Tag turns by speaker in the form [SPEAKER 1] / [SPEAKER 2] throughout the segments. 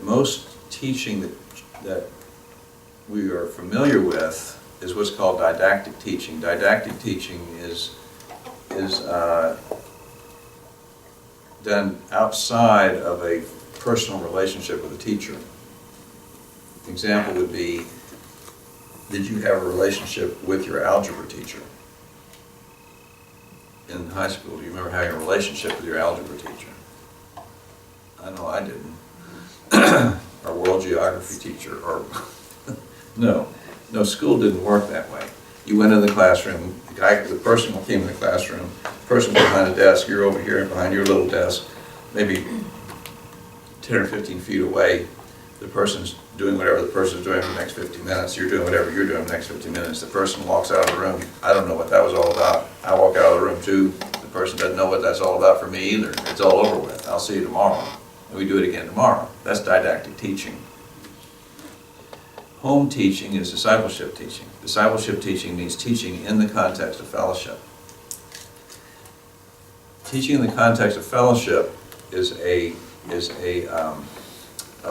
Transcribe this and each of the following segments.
[SPEAKER 1] Most teaching that we are familiar with is what's called didactic teaching. Didactic teaching is done outside of a personal relationship with a teacher. An example would be, did you have a relationship with your algebra teacher? In high school, do you remember having a relationship with your algebra teacher? I know I didn't. Our world geography teacher, or no, school didn't work that way. You went in the classroom, the person who came in the classroom, the person behind the desk, you're over here behind your little desk, maybe 10 or 15 feet away, the person's doing whatever the person's doing for the next 50 minutes, you're doing whatever you're doing for the next 50 minutes, the person walks out of the room, I don't know what that was all about, I walk out of the room too, the person doesn't know what that's all about for me either, it's all over with, I'll see you tomorrow, and we do it again tomorrow. That's didactic teaching. Home teaching is discipleship teaching. Discipleship teaching means teaching in the context of fellowship. Teaching in the context of fellowship is a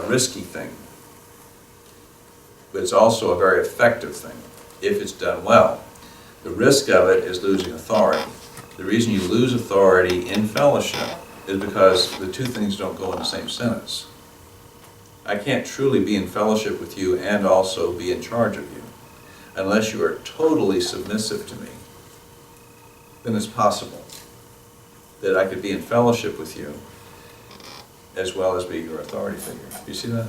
[SPEAKER 1] risky thing, but it's also a very effective thing if it's done well. The risk of it is losing authority. The reason you lose authority in fellowship is because the two things don't go in the same sentence. I can't truly be in fellowship with you and also be in charge of you unless you are totally submissive to me. Then it's possible that I could be in fellowship with you as well as be your authority figure. You see that?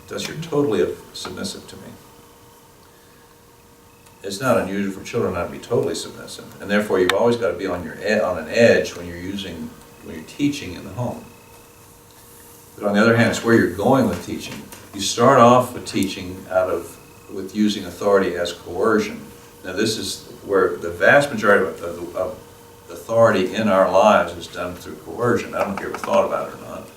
[SPEAKER 1] That's you're totally submissive to me. It's not unusual for children not to be totally submissive, and therefore you've always got to be on an edge when you're teaching in the home. But on the other hand, it's where you're going with teaching. You start off with teaching with using authority as coercion. Now this is where the vast majority of authority in our lives is done through coercion. I don't know if you ever thought about it or not.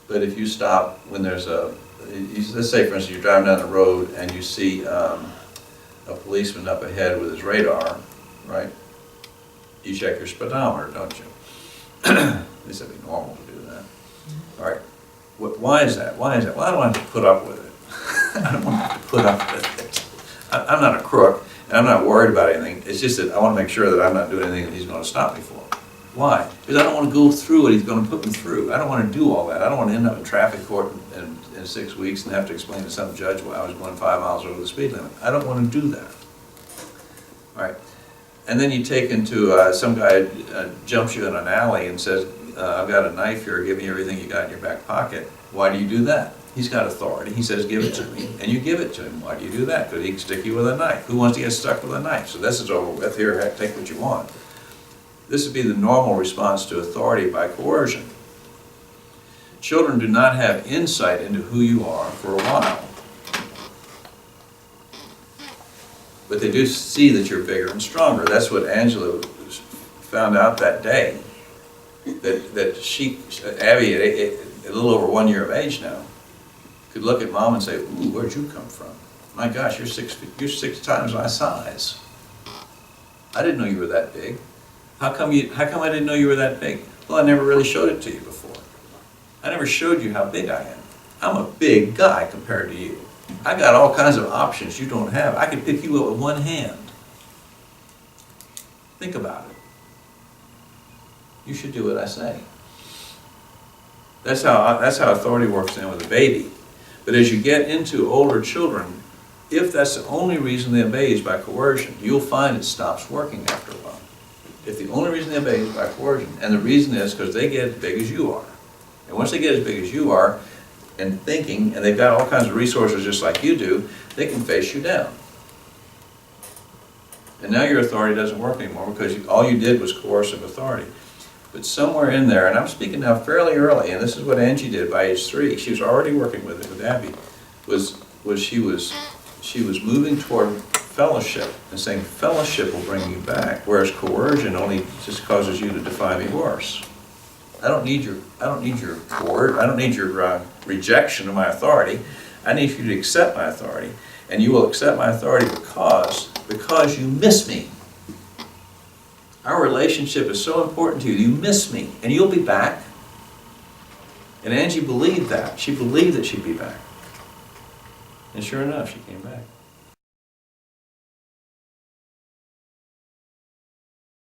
[SPEAKER 1] But if you stop when there's let's say for instance you're driving down the road and you see a policeman up ahead with his radar, right? You check your speedometer, don't you? At least that'd be normal to do that. All right. Why is that? Well, I don't want to put up with it. I don't want to put up with it. I'm not a crook, and I'm not worried about anything. It's just that I want to make sure that I'm not doing anything that he's going to stop me for. Why? Because I don't want to go through what he's going to put me through. I don't want to do all that. I don't want to end up in traffic court in 6 weeks and have to explain to some judge why I was going 5 miles over the speed limit. I don't want to do that. All right. And then you take into, some guy jumps you in an alley and says, I've got a knife here, give me everything you got in your back pocket. Why do you do that? He's got authority. He says, give it to me. And you give it to him. Why do you do that? Because he can stick you with a knife. Who wants to get stuck with a knife? So this is over with. Here, take what you want. This would be the normal response to authority by coercion. Children do not have insight into who you are for a while. But they do see that you're bigger and stronger. That's what Angela found out that day. That Abby, a little over 1 year of age now, could look at Mom and say, "Ooh, where'd you come from? My gosh, you're 6 times my size. I didn't know you were that big. How come I didn't know you were that big? Well, I never really showed it to you before. I never showed you how big I am. I'm a big guy compared to you. I got all kinds of options you don't have. I can pick you up with one hand. Think about it. You should do what I say." That's how authority works then with a baby. But as you get into older children, if that's the only reason they obey is by coercion, you'll find it stops working after a while. If the only reason they obey is by coercion, and the reason is because they get as big as you are. And once they get as big as you are, and thinking, and they've got all kinds of resources just like you do, they can face you down. And now your authority doesn't work anymore because all you did was coercive authority. But somewhere in there, and I'm speaking now fairly early, and this is what Angie did by age 3. She was already working with it with Abby. She was moving toward fellowship and saying fellowship will bring you back, whereas coercion only just causes you to defy me worse. I don't need your rejection of my authority. I need you to accept my authority, and you will accept my authority because you miss me. Our relationship is so important to you. You miss me, and you'll be back. And Angie believed that. She believed that she'd be back. And sure enough, she came back.